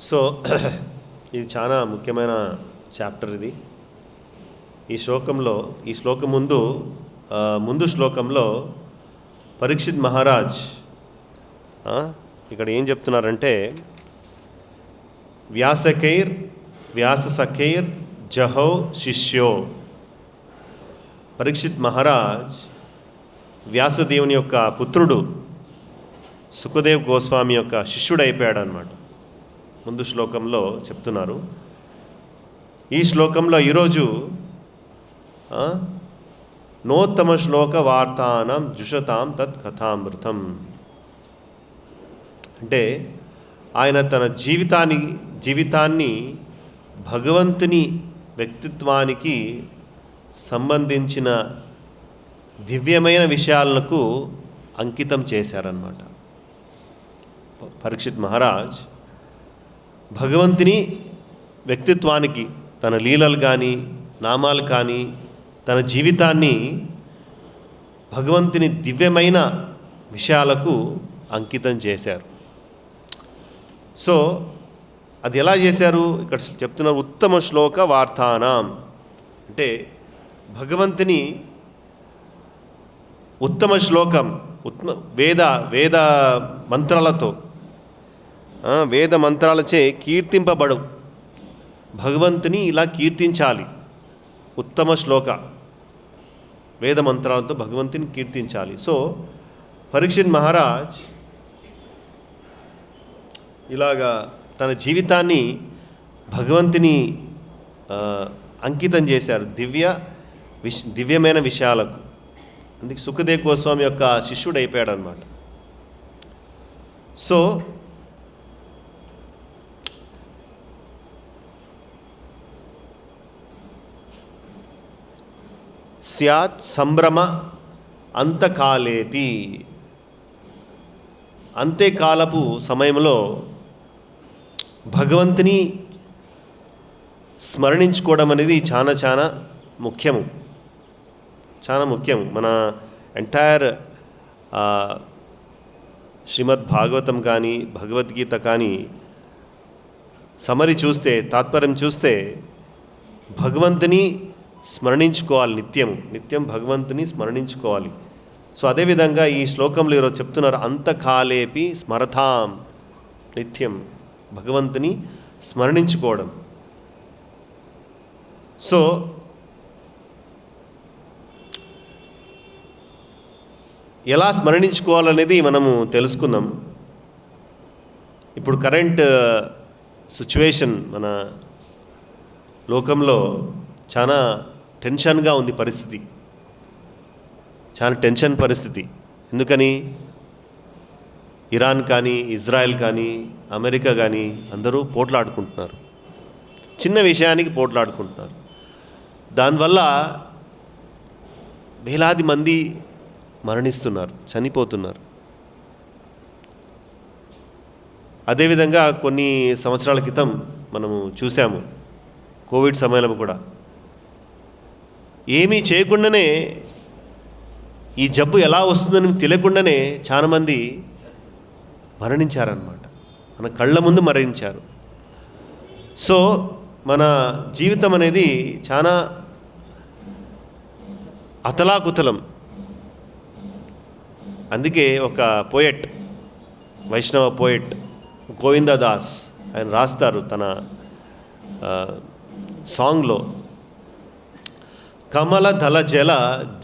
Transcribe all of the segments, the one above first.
So ఇది చాలా ముఖ్యమైన చాప్టర్ ఇది. ఈ శ్లోకం ముందు శ్లోకంలో పరీక్షిత్ మహారాజ్ ఇక్కడ ఏం చెప్తున్నారంటే, వ్యాససఖైర్ జహౌ శిష్యో. పరీక్షిత్ మహారాజ్ వ్యాసదేవుని యొక్క పుత్రుడు సుఖదేవ్ గోస్వామి యొక్క శిష్యుడు అయిపోయాడు అన్నమాట. ముందు శ్లోకంలో చెప్తున్నారు. ఈ శ్లోకంలో ఈరోజు నోత్తమ శ్లోక వార్తానం జుషతాం తత్ కథామృతం అంటే ఆయన తన జీవితాన్ని భగవంతుని వ్యక్తిత్వానికి సంబంధించిన దివ్యమైన విషయాలకు అంకితం చేశారన్నమాట. పరీక్షిత్ మహారాజ్ భగవంతుని వ్యక్తిత్వానికి తన లీలలు కానీ నామాలు కానీ తన జీవితాన్ని భగవంతుని దివ్యమైన విషయాలకు అంకితం చేశారు. సో అది ఎలా చేశారు ఇక్కడ చెప్తున్నారు. ఉత్తమ శ్లోక వార్తానాం అంటే భగవంతుని ఉత్తమ శ్లోకం వేద మంత్రాలతో వేద మంత్రాలచే కీర్తింపబడు భగవంతుని ఇలా కీర్తించాలి. ఉత్తమ శ్లోక వేద మంత్రాలతో భగవంతుని కీర్తించాలి. సో పరీక్షిత్ మహారాజ్ ఇలాగా తన జీవితాన్ని భగవంతుని అంకితం చేశారు దివ్యమైన విషయాలకు. అందుకే సుఖదేవ్ గోస్వామి యొక్క శిష్యుడు అయిపోయాడు అన్నమాట. సో స్యాత్ సంభ్రమ అంతకాలేపి అంత్యకాలపు సమయంలో భగవంతుని స్మరణించుకోవడం అనేది చాలా ముఖ్యము. చాలా ముఖ్యం. మన ఎంటైర్ శ్రీమద్ భాగవతం కానీ భగవద్గీత కానీ సమరి చూస్తే, తాత్పర్యం చూస్తే భగవంతుని స్మరణించుకోవాలి. నిత్యం భగవంతుని స్మరణించుకోవాలి. సో అదేవిధంగా ఈ శ్లోకంలో ఈరోజు చెప్తున్నారు, అంతకాలేపి స్మరతాం, నిత్యం భగవంతుని స్మరణించుకోవడం. సో ఎలా స్మరణించుకోవాలనేది మనము తెలుసుకుందాం. ఇప్పుడు కరెంట్ సిచ్యువేషన్ మన లోకంలో చాలా టెన్షన్గా ఉంది పరిస్థితి. చాలా టెన్షన్ పరిస్థితి. ఎందుకని ఇరాన్ కానీ ఇజ్రాయెల్ కానీ అమెరికా కానీ అందరూ పోట్లాడుకుంటున్నారు. చిన్న విషయానికి పోట్లాడుకుంటున్నారు. దానివల్ల వేలాది మంది మరణిస్తున్నారు, చనిపోతున్నారు. అదేవిధంగా కొన్ని సంవత్సరాల క్రితం మనము చూసాము, కోవిడ్ సమయంలో కూడా ఏమీ చేయకుండానే ఈ జబ్బు ఎలా వస్తుందని తెలియకుండానే చాలామంది మరణించారన్నమాట. మన కళ్ళ ముందు మరణించారు. సో మన జీవితం అనేది చాలా అతలాకుతలం. అందుకే ఒక పోయెట్, వైష్ణవ పోయెట్ గోవిందదాస్ ఆయన రాస్తారు తన సాంగ్లో, కమల దళ జల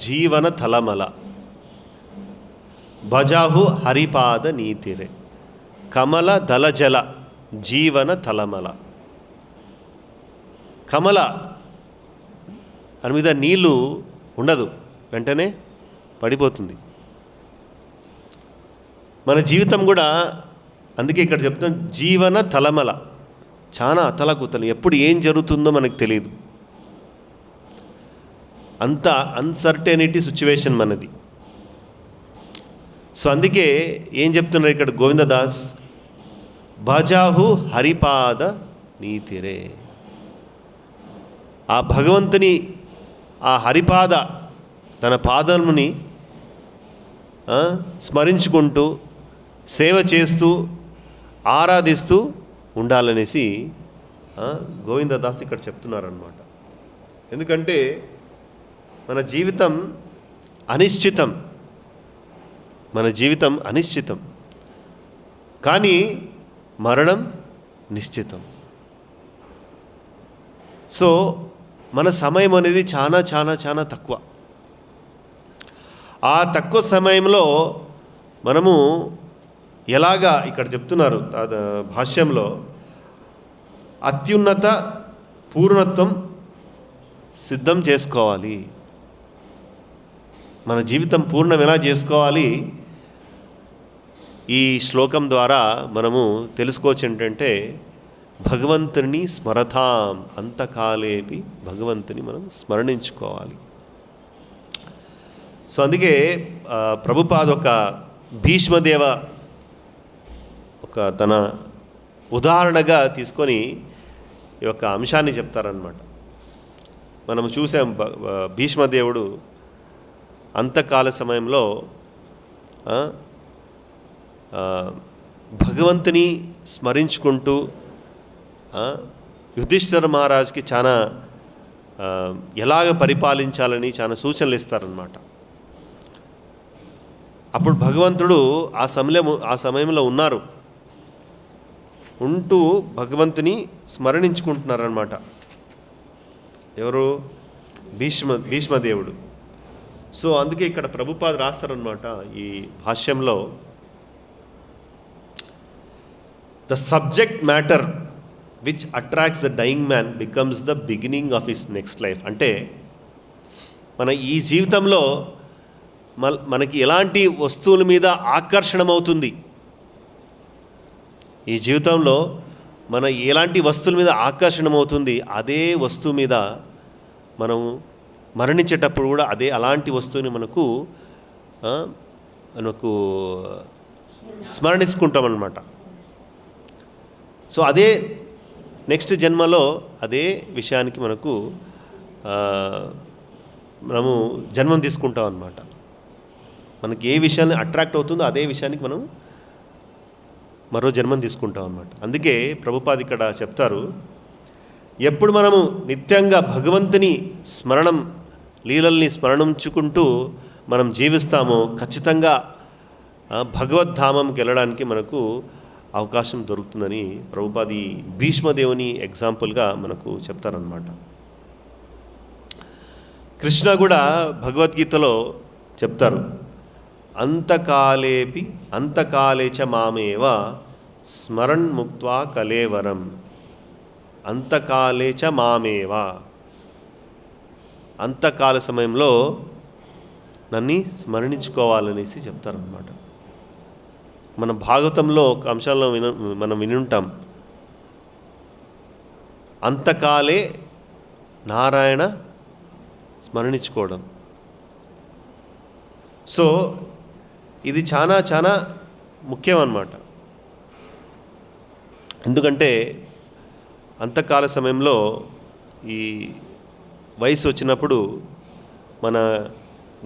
జీవన తలమల భజాహు హరిపాద నీతిరే. కమల దళ జల జీవన తలమల. కమల దాని మీద నీళ్ళు ఉండదు, వెంటనే పడిపోతుంది. మన జీవితం కూడా అందుకే ఇక్కడ చెప్తాం, జీవన తలమల, చాలా అతలకుతలం. ఎప్పుడు ఏం జరుగుతుందో మనకు తెలియదు. అంత అన్సర్టెనిటీ సిచ్యువేషన్ మనది. సో అందుకే ఏం చెప్తున్నారు ఇక్కడ గోవిందదాస్, భజాహు హరిపాద నీతిరే. ఆ భగవంతుని ఆ హరిపాద తన పాదముని స్మరించుకుంటూ సేవ చేస్తూ ఆరాధిస్తూ ఉండాలనేసి గోవిందదాస్ ఇక్కడ చెప్తున్నారన్నమాట. ఎందుకంటే మన జీవితం అనిశ్చితం, మన జీవితం అనిశ్చితం, కానీ మరణం నిశ్చితం. సో మన సమయం అనేది చాలా చాలా చాలా తక్కువ. ఆ తక్కువ సమయంలో మనము ఎలాగా ఇక్కడ చెప్తున్నారు భాష్యంలో, అత్యున్నత పూర్ణత్వం సిద్ధం చేసుకోవాలి. మన జీవితం పూర్ణం ఎలా చేసుకోవాలి ఈ శ్లోకం ద్వారా మనము తెలుసుకోవచ్చు. ఏంటంటే భగవంతుని స్మరతాం, అంతకాలేపి భగవంతుని మనం స్మరణించుకోవాలి. సో అందుకే ప్రభుపాద్ ఒక భీష్మదేవ ఒక తన ఉదాహరణగా తీసుకొని ఈ యొక్క అంశాన్ని చెప్తారనమాట. మనము చూసాం భీష్మదేవుడు అంతకాల సమయంలో భగవంతుని స్మరించుకుంటూ యుధిష్ఠిర మహారాజుకి చాలా ఎలాగ పరిపాలించాలని చాలా సూచనలు ఇస్తారన్నమాట. అప్పుడు భగవంతుడు ఆ సమయంలో ఉంటూ భగవంతుని స్మరణించుకుంటున్నారన్నమాట. ఎవరు? భీష్మదేవుడు. సో అందుకే ఇక్కడ ప్రభుపాద్ రాస్తారనమాట ఈ భాష్యంలో, the subject matter which attracts the dying man becomes the beginning of his next life. అంటే మన ఈ జీవితంలో మనకి ఎలాంటి వస్తువుల మీద ఆకర్షణమవుతుంది, ఈ జీవితంలో మన ఎలాంటి వస్తువుల మీద ఆకర్షణమవుతుంది, అదే వస్తువు మీద మనము మరణించేటప్పుడు కూడా అలాంటి వస్తువుని మనకు స్మరణించుకుంటామన్నమాట. సో అదే నెక్స్ట్ జన్మలో అదే విషయానికి మనము జన్మం తీసుకుంటాం అన్నమాట. మనకి ఏ విషయాన్ని అట్రాక్ట్ అవుతుందో అదే విషయానికి మనం మరో జన్మం తీసుకుంటాం అన్నమాట. అందుకే ప్రభుపాద్ ఇక్కడ చెప్తారు, ఎప్పుడు మనము నిత్యంగా భగవంతుని లీలల్ని స్మరణించుకుంటూ మనం జీవిస్తామో ఖచ్చితంగా భగవద్ధామంకి వెళ్ళడానికి మనకు అవకాశం దొరుకుతుందని ప్రభుపాది భీష్మదేవుని ఎగ్జాంపుల్గా మనకు చెప్తారనమాట. కృష్ణ కూడా భగవద్గీతలో చెప్తారు, అంతకాలేచ మామేవ స్మరణ్ ముక్త్వా కలేవరం. అంతకాలేచ మామేవ, అంతకాల సమయంలో నన్ను స్మరణించుకోవాలనేసి చెప్తారన్నమాట. మన భాగవతంలో ఒక అంశాల్లో మనం వినుంటాం, అంతకాలే నారాయణ స్మరణించుకోవడం. సో ఇది చాలా చాలా ముఖ్యం అన్నమాట. ఎందుకంటే అంతకాల సమయంలో ఈ వయసు వచ్చినప్పుడు మన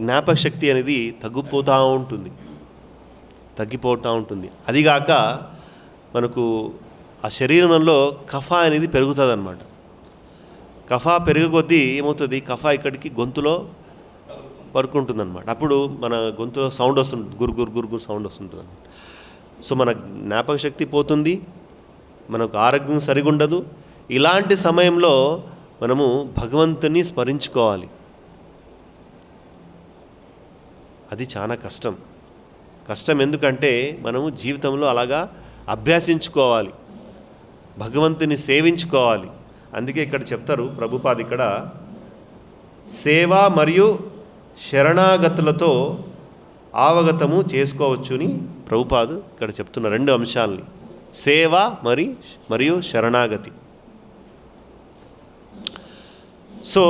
జ్ఞాపక శక్తి అనేది తగ్గిపోతూ ఉంటుంది. అదిగాక మనకు ఆ శరీరంలో కఫా అనేది పెరుగుతుంది అన్నమాట. కఫా పెరిగే కొద్దీ ఏమవుతుంది, కఫా ఇక్కడికి గొంతులో పరుకుంటుంది అనమాట. అప్పుడు మన గొంతులో సౌండ్ వస్తుంటుంది, గురుగురు సౌండ్ వస్తుంటుంది అనమాట. సో మన జ్ఞాపక శక్తి పోతుంది, మనకు ఆరోగ్యం సరిగా ఉండదు. ఇలాంటి సమయంలో మనము భగవంతుని స్మరించుకోవాలి. అది చాలా కష్టం ఎందుకంటే మనము జీవితంలో అలాగా అభ్యాసించుకోవాలి, భగవంతుని సేవించుకోవాలి. అందుకే ఇక్కడ చెప్తారు ప్రభుపాద్, ఇక్కడ సేవ మరియు శరణాగతులతో అవగతము చేసుకోవచ్చుని ప్రభుపాద్ ఇక్కడ చెప్తున్న రెండు అంశాలని, సేవ మరియు శరణాగతి. సో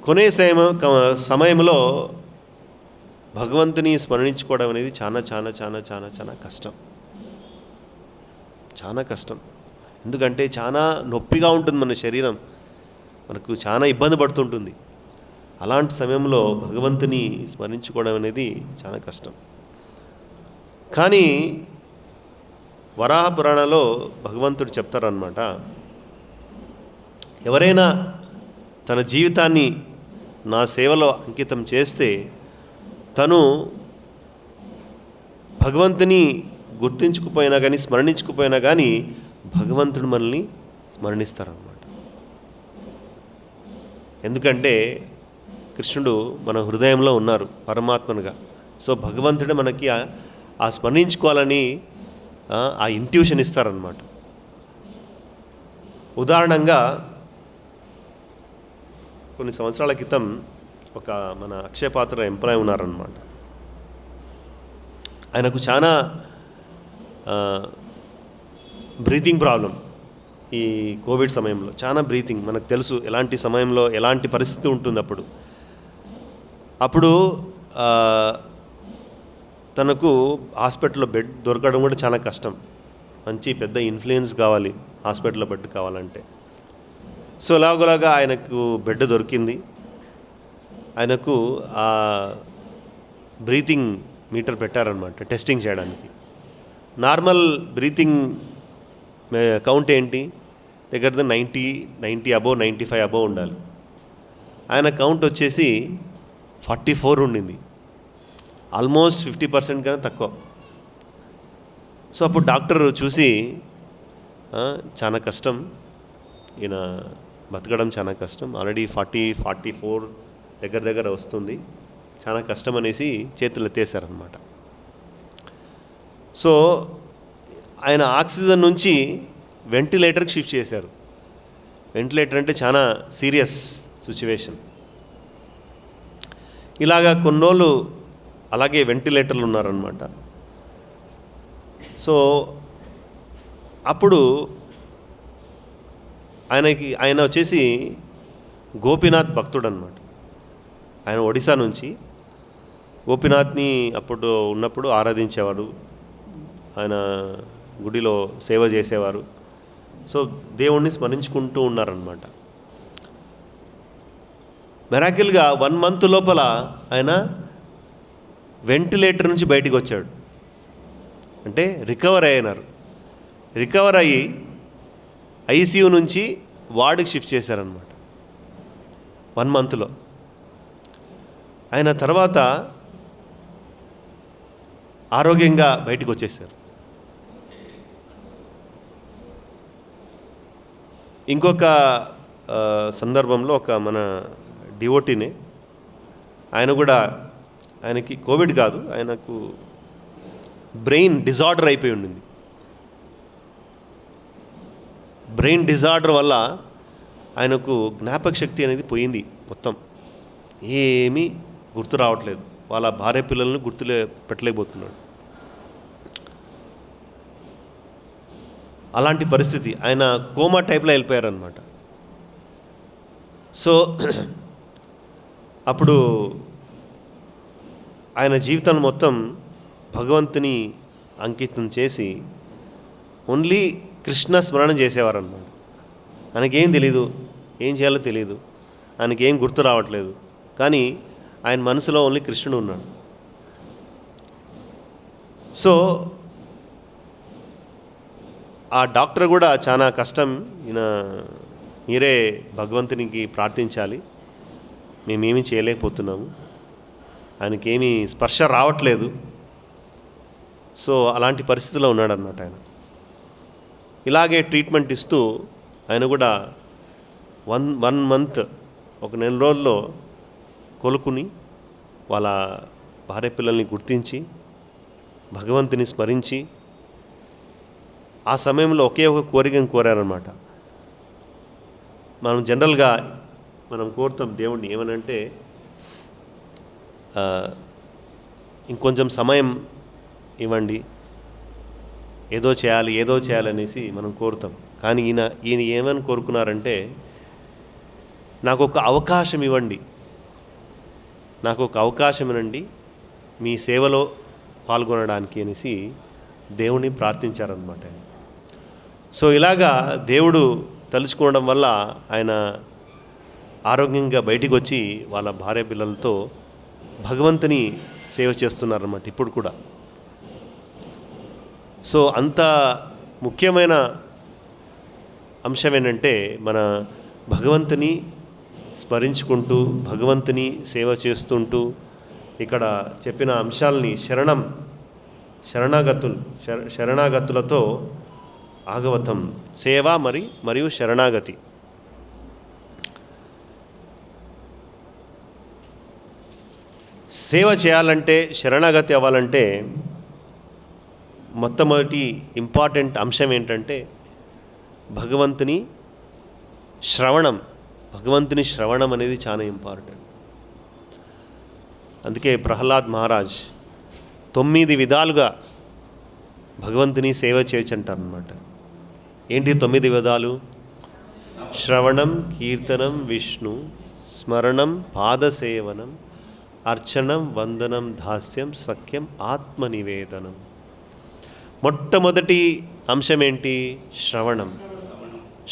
కొనే సమయంలో భగవంతుని స్మరణించుకోవడం అనేది చాలా చాలా చాలా చాలా చాలా కష్టం, చాలా కష్టం. ఎందుకంటే చాలా నొప్పిగా ఉంటుంది మన శరీరం, మనకు చాలా ఇబ్బంది పడుతుంటుంది. అలాంటి సమయంలో భగవంతుని స్మరించుకోవడం అనేది చాలా కష్టం. కానీ వరాహ పురాణంలో భగవంతుడు చెప్తారనమాట, ఎవరైనా తన జీవితాన్ని నా సేవలో అంకితం చేస్తే తను భగవంతుని గుర్తించుకుపోయినా కానీ స్మరణించుకుపోయినా కానీ భగవంతుడు మనల్ని స్మరణిస్తారన్నమాట. ఎందుకంటే కృష్ణుడు మన హృదయంలో ఉన్నారు పరమాత్మనుగా. సో భగవంతుడే మనకి ఆ స్మరించుకోవాలని ఆ ఇంట్యూషన్ ఇస్తారనమాట. ఉదాహరణంగా కొన్ని సంవత్సరాల క్రితం ఒక మన అక్షయ పాత్ర ఎంప్లాయ్ ఉన్నారనమాట. ఆయనకు చాలా బ్రీతింగ్ ప్రాబ్లం. ఈ కోవిడ్ సమయంలో చాలా బ్రీతింగ్, మనకు తెలుసు ఎలాంటి సమయంలో ఎలాంటి పరిస్థితి ఉంటుంది. అప్పుడు తనకు హాస్పిటల్లో బెడ్ దొరకడం కూడా చాలా కష్టం. మంచి పెద్ద ఇన్ఫ్లుయెన్స్ కావాలి హాస్పిటల్లో బెడ్ కావాలంటే. సో ఎలాగోలాగా ఆయనకు బెడ్ దొరికింది. ఆయనకు ఆ బ్రీతింగ్ మీటర్ పెట్టారనమాట టెస్టింగ్ చేయడానికి. నార్మల్ బ్రీతింగ్ కౌంట్ ఏంటి, దగ్గర 90 అబోవ్ 95 అబోవ్ ఉండాలి. ఆయన కౌంట్ వచ్చేసి 44 ఉండింది, ఆల్మోస్ట్ 50% కన్నా తక్కువ. సో అప్పుడు డాక్టర్ చూసి చాలా కష్టం, ఈయన బతకడం చాలా కష్టం, ఆల్రెడీ 44 దగ్గర వస్తుంది, చాలా కష్టం అనేసి చేతులు ఎత్తేసారనమాట. సో ఆయన ఆక్సిజన్ నుంచి వెంటిలేటర్కి షిఫ్ట్ చేశారు. వెంటిలేటర్ అంటే చాలా సీరియస్ సిచ్యువేషన్. ఇలాగా కొన్ని రోజులు అలాగే వెంటిలేటర్లు ఉన్నారనమాట. సో అప్పుడు ఆయన వచ్చేసి గోపీనాథ్ భక్తుడు అనమాట. ఆయన ఒడిశా నుంచి గోపీనాథ్ని అప్పుడు ఉన్నప్పుడు ఆరాధించేవాడు, ఆయన గుడిలో సేవ చేసేవారు. సో దేవుణ్ణి స్మరించుకుంటూ ఉన్నారనమాట. మెరాకిల్గా 1 month లోపల ఆయన వెంటిలేటర్ నుంచి బయటికి వచ్చాడు. అంటే రికవర్ అయ్యి ఐసీయూ నుంచి వార్డుకి షిఫ్ట్ చేశారనమాట 1 monthలో. ఆయన తర్వాత ఆరోగ్యంగా బయటికి వచ్చేసారు. ఇంకొక సందర్భంలో ఒక మన డివోటీనే, ఆయనకి కోవిడ్ కాదు, ఆయనకు బ్రెయిన్ డిజార్డర్ అయిపోయి ఉండింది. బ్రెయిన్ డిజార్డర్ వల్ల ఆయనకు జ్ఞాపక శక్తి అనేది పోయింది, మొత్తం ఏమీ గుర్తు రావట్లేదు. వాళ్ళ భార్య పిల్లలను పెట్టలేకపోతున్నాడు. అలాంటి పరిస్థితి, ఆయన కోమా టైప్లో వెళ్ళిపోయారనమాట. సో అప్పుడు ఆయన జీవితాన్ని మొత్తం భగవంతుని అంకితం చేసి ఓన్లీ కృష్ణ స్మరణ చేసేవారన్నమాట. ఆయనకేం తెలీదు, ఏం చేయాలో తెలియదు, ఆయనకేం గుర్తు రావట్లేదు, కానీ ఆయన మనసులో ఓన్లీ కృష్ణుడు ఉన్నాడు. సో ఆ డాక్టర్ కూడా చాలా కష్టం, మీరే భగవంతునికి ప్రార్థించాలి, మేమేమీ చేయలేకపోతున్నాము, ఆయనకేమీ స్పర్శ రావట్లేదు. సో అలాంటి పరిస్థితిలో ఉన్నాడన్నమాట ఆయన. ఇలాగే ట్రీట్మెంట్ ఇస్తూ ఆయన కూడా 1 month, 1 నెల రోజుల్లో కొలుకుని వాళ్ళ భార్య పిల్లల్ని గుర్తించి భగవంతుని స్మరించి ఆ సమయంలో ఒకే ఒక కోరికను కోరారనమాట. మనం జనరల్గా కోరుతాం దేవుణ్ణి ఏమనంటే, ఇంకొంచెం సమయం ఇవ్వండి, ఏదో చేయాలనేసి మనం కోరుతాం. కానీ ఈయన ఏమని కోరుకున్నారంటే, నాకు ఒక అవకాశం ఇవ్వండి, మీ సేవలో పాల్గొనడానికి అనేసి దేవుని ప్రార్థించారనమాట. సో ఇలాగా దేవుడు తలుచుకోవడం వల్ల ఆయన ఆరోగ్యంగా బయటికి వచ్చి వాళ్ళ భార్య పిల్లలతో భగవంతుని సేవ చేస్తున్నారన్నమాట ఇప్పుడు కూడా. సో అంత ముఖ్యమైన అంశం ఏంటంటే మన భగవంతుని స్మరించుకుంటూ భగవంతుని సేవ చేస్తుంటూ ఇక్కడ చెప్పిన అంశాలని శరణాగతులతో ఆగవతం సేవ మరియు శరణాగతి. సేవ చేయాలంటే శరణాగతి అవ్వాలంటే మొట్టమొదటి ఇంపార్టెంట్ అంశం ఏంటంటే భగవంతుని శ్రవణం అనేది చాలా ఇంపార్టెంట్. అందుకే ప్రహ్లాద్ మహారాజ్ 9 విధాలుగా భగవంతుని సేవ చేయొచ్చు అంటారనమాట. ఏంటి 9 విధాలు? శ్రవణం, కీర్తనం, విష్ణు స్మరణం, పాదసేవనం, అర్చనం, వందనం, దాస్యం, సఖ్యం, ఆత్మనివేదనం. మొట్టమొదటి అంశం ఏంటి?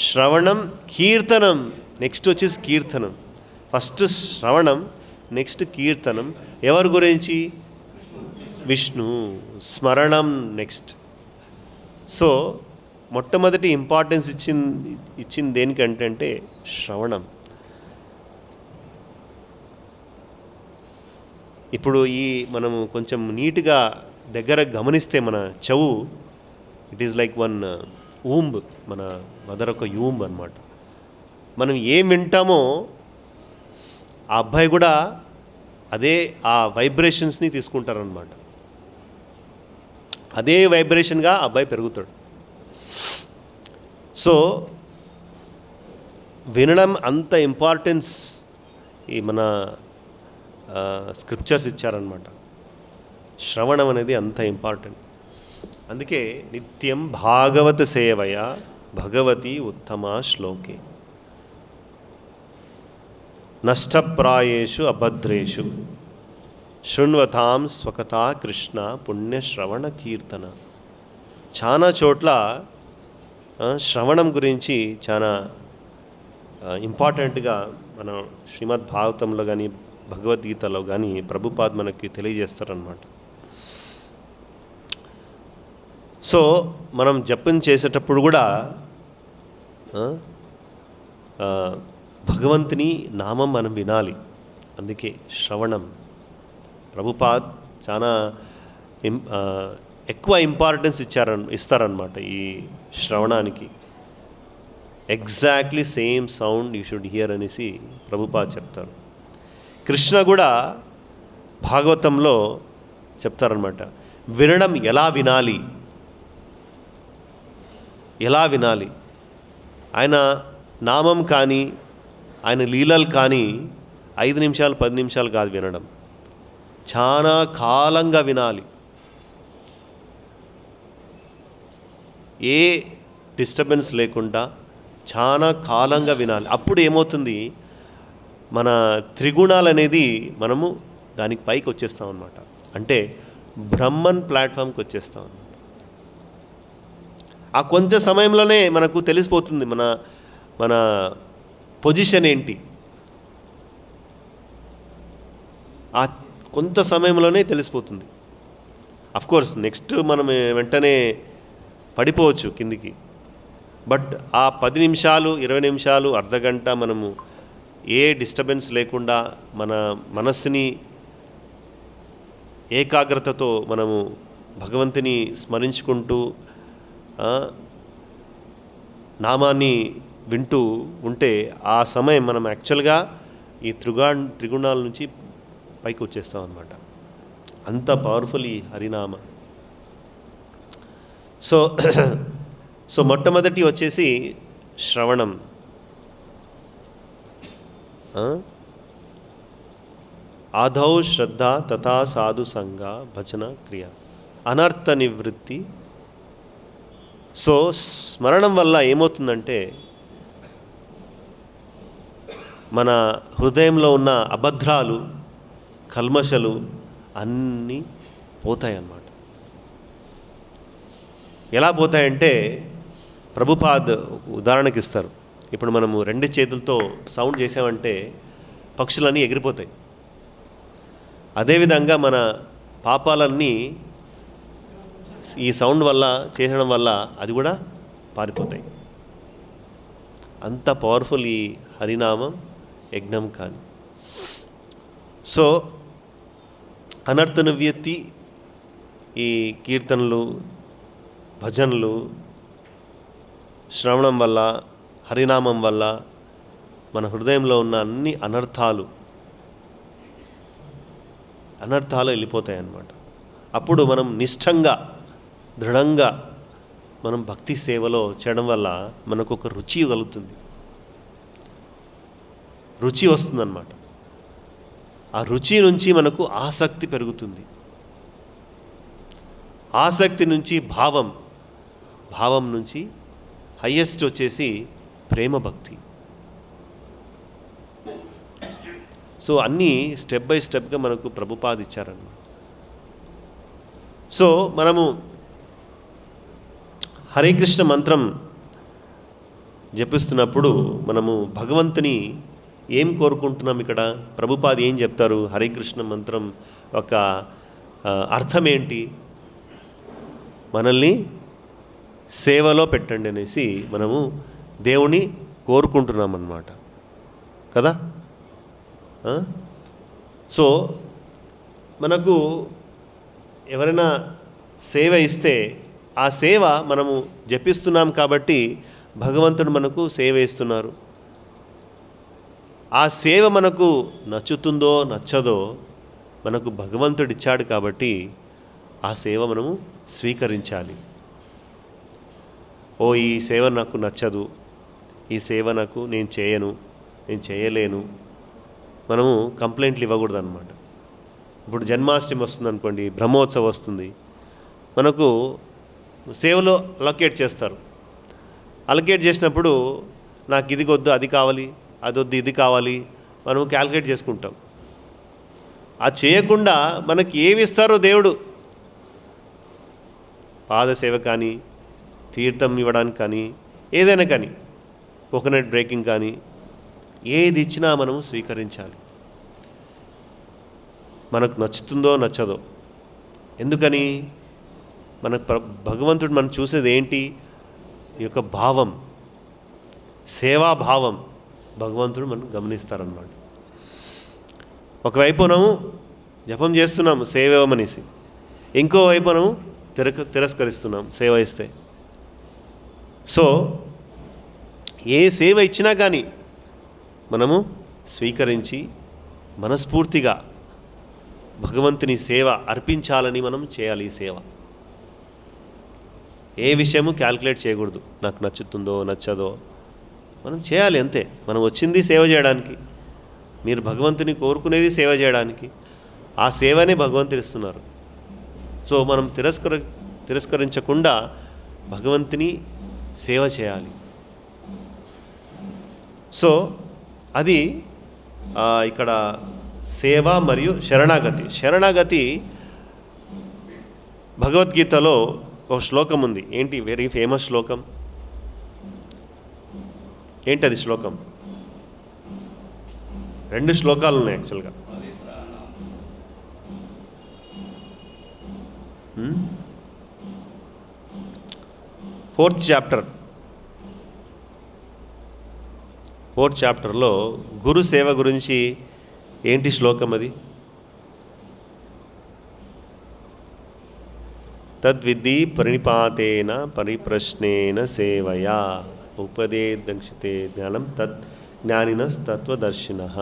శ్రవణం, కీర్తనం. నెక్స్ట్ వచ్చేసి కీర్తనం. ఫస్ట్ శ్రవణం, నెక్స్ట్ కీర్తనం. ఎవరి గురించి? విష్ణు. స్మరణం నెక్స్ట్. సో మొట్టమొదటి ఇంపార్టెన్స్ ఇచ్చింది దేనికంటే శ్రవణం. ఇప్పుడు మనము కొంచెం నీట్గా దగ్గర గమనిస్తే మన చెవు it is like one womb, మన మదర్ ఒక యూంబ్ అనమాట. మనం ఏం వింటామో ఆ అబ్బాయి కూడా అదే ఆ వైబ్రేషన్స్ని తీసుకుంటారనమాట. అదే వైబ్రేషన్గా ఆ అబ్బాయి పెరుగుతాడు. సో వినడం అంత ఇంపార్టెన్స్ మన స్క్రిప్చర్స్ ఇచ్చారనమాట. శ్రవణం అనేది అంత ఇంపార్టెంట్. అందుకే నిత్యం భాగవత సేవయ భగవతి ఉత్తమా శ్లోకే నష్టప్రాయేషు అభద్రేషు శృణ్వతాం స్వకథా కృష్ణ పుణ్యశ్రవణ కీర్తన. చాలా చోట్ల శ్రవణం గురించి చాలా ఇంపార్టెంట్గా మనం శ్రీమద్ భాగవతంలో కానీ భగవద్గీతలో కానీ ప్రభుపాద్ మనకి తెలియజేస్తారనమాట. సో మనం జపం చేసేటప్పుడు కూడా భగవంతుని నామం మనం వినాలి. అందుకే శ్రవణం ప్రభుపాద్ చాలా ఎక్కువ ఇంపార్టెన్స్ ఇస్తారనమాట ఈ శ్రవణానికి. Exactly same sound you should hear అనేసి ప్రభుపాద్ చెప్తారు. కృష్ణ కూడా భాగవతంలో చెప్తారనమాట, వినడం ఎలా వినాలి. ఆయన నామం కానీ ఆయన లీలలు కానీ 5 నిమిషాలు 10 నిమిషాలు కాదు వినడం, చాలా కాలంగా వినాలి. ఏ డిస్టర్బెన్స్ లేకుండా చాలా కాలంగా వినాలి. అప్పుడు ఏమవుతుంది, మన త్రిగుణాలు అనేది మనము దానికి పైకి వచ్చేస్తాం అన్నమాట. అంటే బ్రహ్మన్ ప్లాట్ఫామ్కి వచ్చేస్తాం అన్నమాట. ఆ కొంత సమయంలోనే మనకు తెలిసిపోతుంది మన పొజిషన్ ఏంటి. ఆ కొంత సమయంలోనే తెలిసిపోతుంది. అఫ్కోర్స్ నెక్స్ట్ మనం వెంటనే పడిపోవచ్చు కిందికి. బట్ ఆ 10 నిమిషాలు 20 నిమిషాలు అర్ధగంట మనము ఏ డిస్టర్బెన్స్ లేకుండా మన మనస్సుని ఏకాగ్రతతో మనము భగవంతుని స్మరించుకుంటూ నామాన్ని వింటూ ఉంటే ఆ సమయం మనం యాక్చువల్గా ఈ త్రిగుణాల నుంచి పైకి వచ్చేస్తాం అన్నమాట. అంత పవర్ఫుల్ ఈ హరినామ. సో మొట్టమొదటి వచ్చేసి శ్రవణం. ఆదౌ శ్రద్ధ తథా సాధు సంగ భజన క్రియ అనర్థ నివృత్తి. సో స్మరణం వల్ల ఏమవుతుందంటే మన హృదయంలో ఉన్న అభద్రాలు కల్మషలు అన్నీ పోతాయి అన్నమాట. ఎలా పోతాయంటే ప్రభుపాద్ ఉదాహరణకి ఇస్తారు. ఇప్పుడు మనము 2 చేతులతో సౌండ్ చేసామంటే పక్షులన్నీ ఎగిరిపోతాయి. అదేవిధంగా మన పాపాలన్నీ ఈ సౌండ్ వల్ల చేసడం వల్ల అది కూడా పారిపోతాయి. అంత పవర్ఫుల్ ఈ హరినామం యజ్ఞం కానీ. సో అనర్థ నివృత్తి ఈ కీర్తనలు, భజనలు, శ్రవణం వల్ల, హరినామం వల్ల మన హృదయంలో ఉన్న అన్ని అనర్థాలు వెళ్ళిపోతాయి అన్నమాట. అప్పుడు మనం నిష్ఠంగా, దృఢంగా మనం భక్తి సేవలో చేయడం వల్ల మనకు ఒక రుచి కలుగుతుంది, రుచి వస్తుందన్నమాట. ఆ రుచి నుంచి మనకు ఆసక్తి పెరుగుతుంది. ఆసక్తి నుంచి భావం నుంచి హయ్యెస్ట్ వచ్చేసి ప్రేమ భక్తి. సో అన్నీ స్టెప్ బై స్టెప్గా మనకు ప్రభుపాద ఇచ్చారన్నమాట. సో మనము హరే కృష్ణ మంత్రం జపిస్తున్నప్పుడు మనము భగవంతుని ఏం కోరుకుంటున్నాం? ఇక్కడ ప్రభుపాద ఏం చెప్తారు? హరే కృష్ణ మంత్రం ఒక అర్థం ఏంటి? మనల్ని సేవలో పెట్టండి అనేసి మనము దేవుని కోరుకుంటున్నాం అన్నమాట కదా. సో మనకు ఎవరైనా సేవ ఇస్తే ఆ సేవ మనము జపిస్తున్నాం కాబట్టి భగవంతుడు మనకు సేవ ఇస్తున్నారు. ఆ సేవ మనకు నచ్చుతుందో నచ్చదో మనకు భగవంతుడు ఇచ్చాడు కాబట్టి ఆ సేవ మనము స్వీకరించాలి. ఈ సేవ నాకు నచ్చదు, ఈ సేవ నాకు నేను చేయలేను, మనము కంప్లైంట్లు ఇవ్వకూడదు అన్నమాట. ఇప్పుడు జన్మాష్టమి వస్తుంది అనుకోండి, బ్రహ్మోత్సవం వస్తుంది, మనకు సేవలో అలొకేట్ చేస్తారు. అలొకేట్ చేసినప్పుడు నాకు ఇది వద్దు, అది కావాలి, అది వద్దు, ఇది కావాలి, మనము క్యాల్కులేట్ చేసుకుంటాం. అది చేయకుండా మనకి ఏమి ఇస్తారో దేవుడు, పాదసేవ కానీ, తీర్థం ఇవ్వడానికి కానీ, ఏదైనా కానీ, కోకోనట్ బ్రేకింగ్ కానీ, ఏది ఇచ్చినా మనము స్వీకరించాలి. మనకు నచ్చుతుందో నచ్చదో. ఎందుకని? మనకు భగవంతుడు మనం చూసేది ఏంటి? ఈ యొక్క భావం, సేవాభావం భగవంతుడు మనం గమనిస్తారన్నమాట. ఒకవైపు మనము జపం చేస్తున్నాము సేవ ఇవ్వమనేసి, ఇంకోవైపు మనము తిరస్కరిస్తున్నాం సేవ ఇస్తే. సో ఏ సేవ ఇచ్చినా కానీ మనము స్వీకరించి మనస్ఫూర్తిగా భగవంతుని సేవ అర్పించాలని మనం చేయాలి. ఈ సేవ ఏ విషయము క్యాల్కులేట్ చేయకూడదు, నాకు నచ్చుతుందో నచ్చదో, మనం చేయాలి అంతే. మనం వచ్చింది సేవ చేయడానికి, మీరు భగవంతుని కోరుకునేది సేవ చేయడానికి. ఆ సేవనే భగవంతుడు ఇస్తున్నారు. సో మనం తిరస్కరించకుండా భగవంతుని సేవ చేయాలి. సో అది ఇక్కడ సేవ మరియు శరణాగతి భగవద్గీతలో ఒక శ్లోకం ఉంది. ఏంటి? వెరీ ఫేమస్ శ్లోకం. ఏంటది శ్లోకం? 2 శ్లోకాలు ఉన్నాయి యాక్చువల్గా. 4th చాప్టర్లో గురు సేవ గురించి ఏంటి శ్లోకం అది? తద్విద్ధి ప్రణిపాతేన పరిప్రశ్నేన సేవయా ఉపదేదక్షితే జ్ఞానం జ్ఞానినస్తత్వదర్శినః.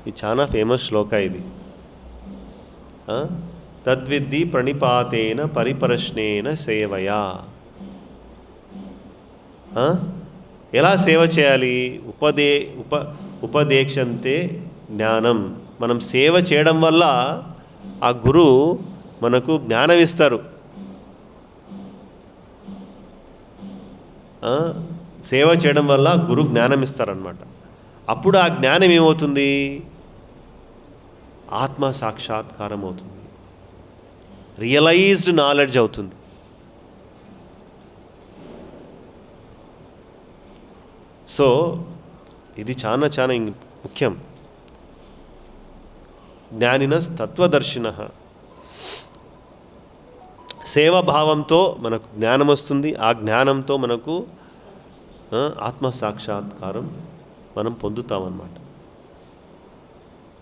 ఇది చాలా ఫేమస్ శ్లోక ఇది. తద్విద్ధి ప్రణిపాతేన పరిప్రశ్నేన సేవయా. ఎలా సేవ చేయాలి? ఉపదేశంతే జ్ఞానం. మనం సేవ చేయడం వల్ల ఆ గురువు మనకు జ్ఞానం ఇస్తారు. సేవ చేయడం వల్ల గురువు జ్ఞానం ఇస్తారనమాట. అప్పుడు ఆ జ్ఞానం ఏమవుతుంది? ఆత్మ సాక్షాత్కారం అవుతుంది, రియలైజ్డ్ నాలెడ్జ్ అవుతుంది. సో ఇది చాలా చాలా ముఖ్యం. జ్ఞానినస్తత్వదర్శినః. సేవాభావంతో మనకు జ్ఞానం వస్తుంది. ఆ జ్ఞానంతో మనకు ఆత్మసాక్షాత్కారం మనం పొందుతామన్నమాట.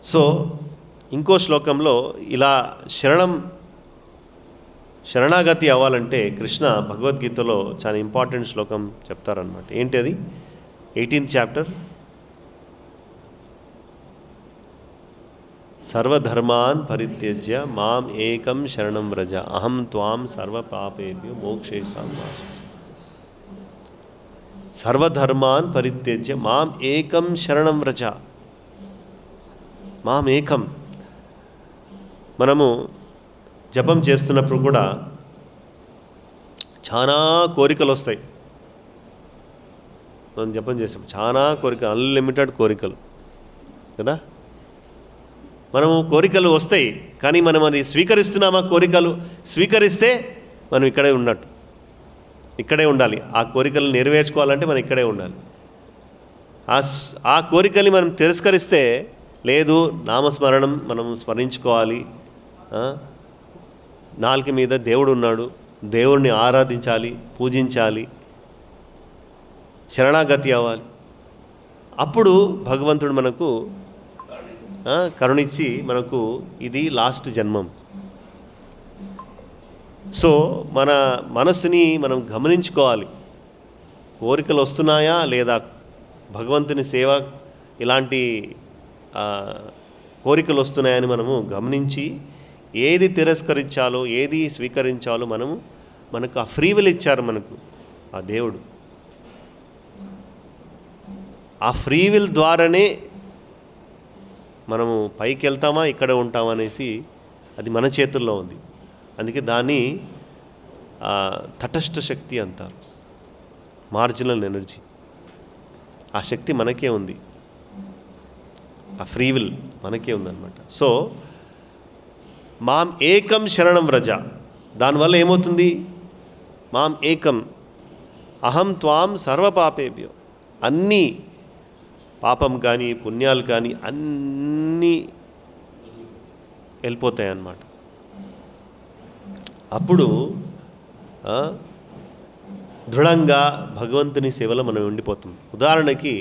సో ఇంకో శ్లోకంలో ఇలా శరణాగతి అవ్వాలంటే కృష్ణ భగవద్గీతలో చాలా ఇంపార్టెంట్ శ్లోకం చెప్తారనమాట. ఏంటి అది? 18th chapter. సర్వధర్మాన్ పరిత్యజ్య మాం ఏకం శరణం వ్రజ అహం త్వాం సర్వపాపేభ్యో మోక్షేషాం వాసుచి. సర్వధర్మాన్ పరిత్యజ్య మాం ఏకం శరణం వ్రజ. మాం ఏకం. మనము జపం చేస్తున్నప్పుడు కూడా చాలా కోరికలు వస్తాయి. మనం జపం చేసాం, చాలా కోరికలు, అన్లిమిటెడ్ కోరికలు కదా. మనము కోరికలు వస్తాయి, కానీ మనం అది స్వీకరిస్తున్నామా? కోరికలు స్వీకరిస్తే మనం ఇక్కడే ఉన్నట్టు, ఇక్కడే ఉండాలి. ఆ కోరికలు నెరవేర్చుకోవాలంటే మనం ఇక్కడే ఉండాలి. ఆ కోరికల్ని మనం తిరస్కరిస్తే, లేదు నామస్మరణం మనం స్మరించుకోవాలి, నాలుక మీద దేవుడు ఉన్నాడు, దేవుడిని ఆరాధించాలి, పూజించాలి, శరణాగతి అవ్వాలి. అప్పుడు భగవంతుడు మనకు కరుణించి మనకు ఇది లాస్ట్ జన్మం. సో మన మనసుని మనం గమనించుకోవాలి. కోరికలు వస్తున్నాయా లేదా, భగవంతుని సేవ ఇలాంటి కోరికలు వస్తున్నాయని మనము గమనించి ఏది తిరస్కరించాలో ఏది స్వీకరించాలో మనకు ఆ ఫ్రీ విల్ ఇచ్చారు మనకు ఆ దేవుడు. ఆ ఫ్రీ విల్ ద్వారానే మనము పైకి వెళ్తామా ఇక్కడ ఉంటామా అనేసి అది మన చేతుల్లో ఉంది. అందుకే దాన్ని తటస్థ శక్తి అంటారు, మార్జినల్ ఎనర్జీ. ఆ శక్తి మనకే ఉంది, ఆ ఫ్రీ విల్ మనకే ఉందన్నమాట. సో మాం ఏకం శరణం వ్రజ, దానివల్ల ఏమవుతుంది? మాం ఏకం అహం త్వాం సర్వపాపేభ్యో, అన్నీ పాపం కానీ పుణ్యాలు కానీ అన్నీ వెళ్ళిపోతాయి అన్నమాట. అప్పుడు దృఢంగా భగవంతుని సేవలో మనం ఉండిపోతాం. ఉదాహరణకి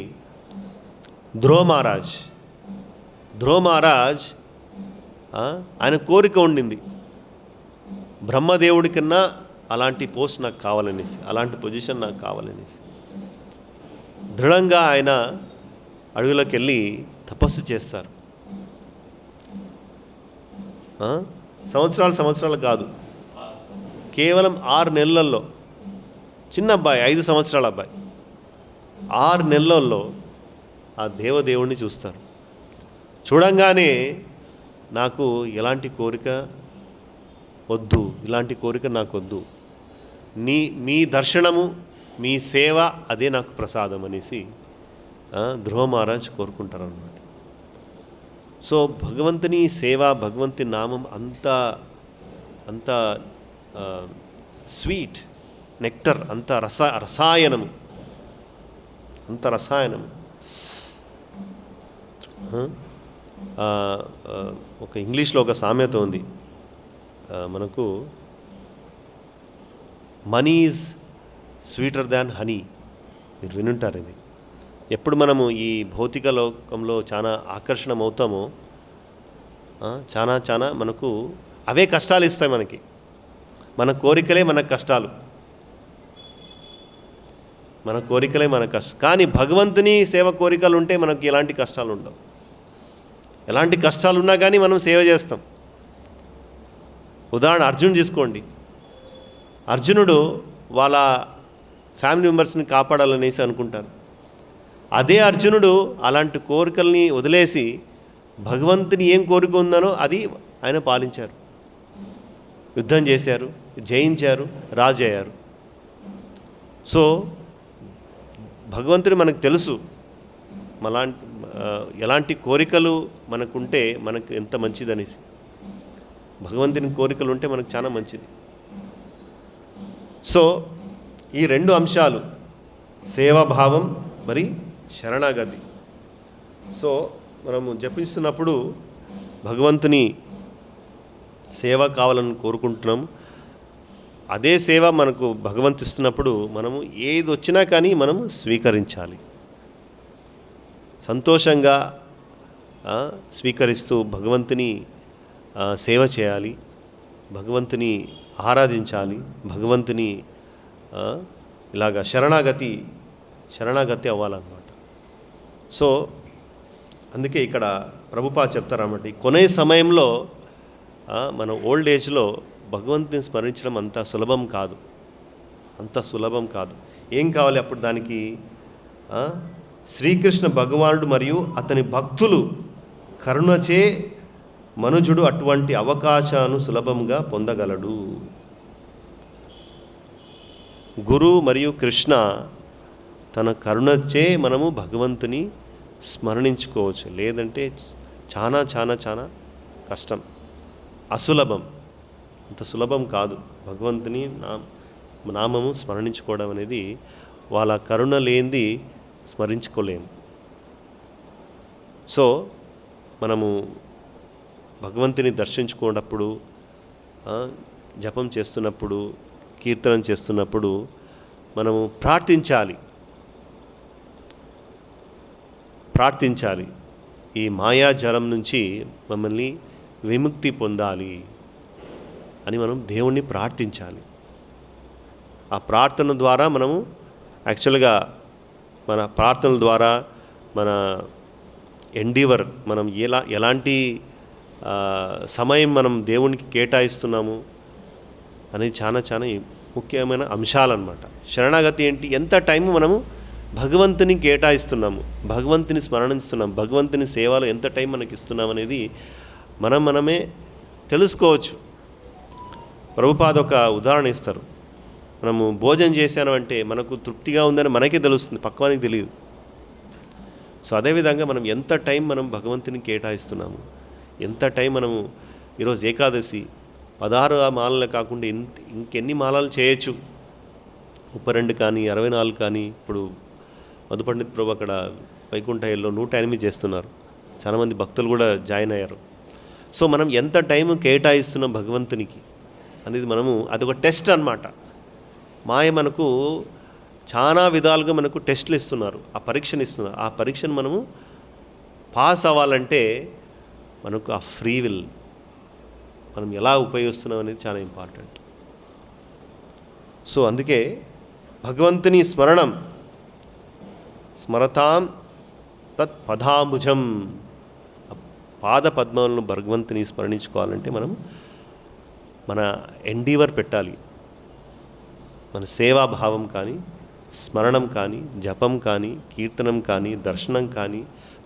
ధ్రువ మహారాజ్ ఆయన కోరిక ఉండింది, బ్రహ్మదేవుడి కన్నా అలాంటి పోస్ట్ నాకు కావాలనేసి, అలాంటి పొజిషన్ నాకు కావాలనేసి దృఢంగా ఆయన అడవులకు వెళ్ళి తపస్సు చేస్తారు. సంవత్సరాలు కాదు, కేవలం 6 నెలల్లో, చిన్న అబ్బాయి 5 సంవత్సరాల అబ్బాయి 6 నెలల్లో ఆ దేవదేవుణ్ణి చూస్తారు. చూడంగానే నాకు ఎలాంటి కోరిక వద్దు, ఇలాంటి కోరిక నాకు వద్దు, మీ దర్శనము మీ సేవ అదే నాకు ప్రసాదం అనేసి ధ్రువ మహారాజ్ కోరుకుంటారు అన్నమాట. సో భగవంతుని సేవ, భగవంతుని నామం అంత స్వీట్ నెక్టర్, అంత రసాయనము. ఒక ఇంగ్లీష్లో ఒక సామెత ఉంది మనకు, money is sweeter than honey. మీరు వినుంటారు ఇది. ఎప్పుడు మనము ఈ భౌతిక లోకంలో చాలా ఆకర్షణమవుతామో చాలా మనకు అవే కష్టాలు ఇస్తాయి మనకి. మన కోరికలే మన కష్టాలు, కానీ భగవంతుని సేవ కోరికలు ఉంటే మనకి ఎలాంటి కష్టాలు ఉండవు. ఎలాంటి కష్టాలు ఉన్నా కానీ మనం సేవ చేస్తాం. ఉదాహరణ అర్జున్ తీసుకోండి. అర్జునుడు వాళ్ళ ఫ్యామిలీ మెంబర్స్ని కాపాడాలనేసి అనుకుంటారు. అదే అర్జునుడు అలాంటి కోరికల్ని వదిలేసి భగవంతుని ఏం కోరిక ఉందనో అది ఆయన పాలించారు, యుద్ధం చేశారు, జయించారు, రాజు అయ్యారు. సో భగవంతుని మనకు తెలుసు ఎలాంటి కోరికలు మనకుంటే మనకు ఎంత మంచిదనేసి. భగవంతుని కోరికలు ఉంటే మనకు చాలా మంచిది. సో ఈ 2 అంశాలు, సేవాభావం మరి శరణాగతి. సో మనము జపిస్తున్నప్పుడు భగవంతుని సేవ కావాలని కోరుకుంటున్నాము. అదే సేవ మనకు భగవంతిస్తున్నప్పుడు మనము ఏది వచ్చినా కానీ మనము స్వీకరించాలి, సంతోషంగా స్వీకరిస్తూ భగవంతుని సేవ చేయాలి, భగవంతుని ఆరాధించాలి, భగవంతుని ఇలాగా శరణాగతి అవ్వాలన్నమాట. సో అందుకే ఇక్కడ ప్రభుపాద చెప్తారన్నమాట, ఈ కొనే సమయంలో మన ఓల్డ్ ఏజ్లో భగవంతుని స్మరించడం అంత సులభం కాదు. ఏం కావాలి అప్పుడు దానికి? శ్రీకృష్ణ భగవానుడు మరియు అతని భక్తులు కరుణచే మనుజుడు అటువంటి అవకాశాన్ని సులభంగా పొందగలడు. గురు మరియు కృష్ణ తన కరుణచే మనము భగవంతుని స్మరణించుకోవచ్చు, లేదంటే చాలా చాలా చాలా కష్టం, అసులభం, అంత సులభం కాదు భగవంతుని నామము స్మరణించుకోవడం అనేది. వాళ్ళ కరుణ లేనిది స్మరించుకోలేము. సో మనము భగవంతుని దర్శించుకున్నప్పుడు, జపం చేస్తున్నప్పుడు, కీర్తనం చేస్తున్నప్పుడు మనము ప్రార్థించాలి, ఈ మాయాజలం నుంచి మమ్మల్ని విముక్తి పొందాలి అని మనం దేవుణ్ణి ప్రార్థించాలి. ఆ ప్రార్థన ద్వారా మనము యాక్చువల్గా మన ప్రార్థనల ద్వారా మన ఎండీవర్, మనం ఎలాంటి సమయం మనం దేవునికి కేటాయిస్తున్నాము అనేది చాలా చాలా ముఖ్యమైన అంశాలన్నమాట. శరణాగతి ఏంటి? ఎంత టైం మనము భగవంతుని కేటాయిస్తున్నాము, భగవంతుని స్మరణిస్తున్నాం, భగవంతుని సేవలో ఎంత టైం మనకి ఇస్తున్నాం అనేది మనమే తెలుసుకోవచ్చు. ప్రభుపాద ఒక ఉదాహరణ ఇస్తారు. మనము భోజనం చేశాను అంటే మనకు తృప్తిగా ఉందని మనకే తెలుస్తుంది, పక్వానికి తెలియదు. సో అదేవిధంగా మనం ఎంత టైం మనం భగవంతుని కేటాయిస్తున్నాము, ఎంత టైం మనము ఈరోజు ఏకాదశి 16 మాలలు కాకుండా ఇంకెన్ని మాలలు చేయొచ్చు, 32 కానీ 64 కానీ. ఇప్పుడు మధుపండిత్ ప్రభు అక్కడ వైకుంఠయ్యలో 108 చేస్తున్నారు, చాలామంది భక్తులు కూడా జాయిన్ అయ్యారు. సో మనం ఎంత టైం కేటాయిస్తున్నాం భగవంతునికి అనేది అదొక టెస్ట్ అన్నమాట. మాయ మనకు చాలా విధాలుగా మనకు టెస్టులు ఇస్తున్నారు, ఆ పరీక్షను ఇస్తున్నారు. ఆ పరీక్షను మనము పాస్ అవ్వాలంటే మనకు ఆ ఫ్రీ విల్ మనం ఎలా ఉపయోగిస్తున్నాం అనేది చాలా ఇంపార్టెంట్. సో అందుకే భగవంతుని స్మరతాం తత్ పదాంబుజం, పాద పద్మాలను భగవంతుని స్మరణించుకోవాలంటే మనం మన ఎండీవర్ పెట్టాలి. మన సేవాభావం కానీ, స్మరణం కానీ, జపం కానీ, కీర్తనం కానీ, దర్శనం కానీ,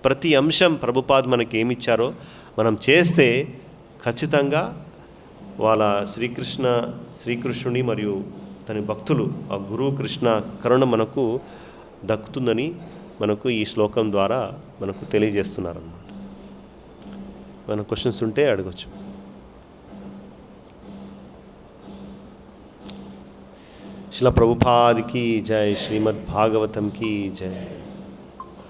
ప్రతి అంశం ప్రభుపాద్ మనకి ఏమిచ్చారో మనం చేస్తే ఖచ్చితంగా వాళ్ళ శ్రీకృష్ణుని మరియు తన భక్తులు ఆ గురువు కృష్ణ కరుణ మనకు దక్కుతుందని మనకు ఈ శ్లోకం ద్వారా మనకు తెలియజేస్తున్నారన్నమాట. మన క్వశ్చన్స్ ఉంటే అడగచ్చు. శ్రీల ప్రభుపాద్ की जय, श्रीमद् भागवतम की जय.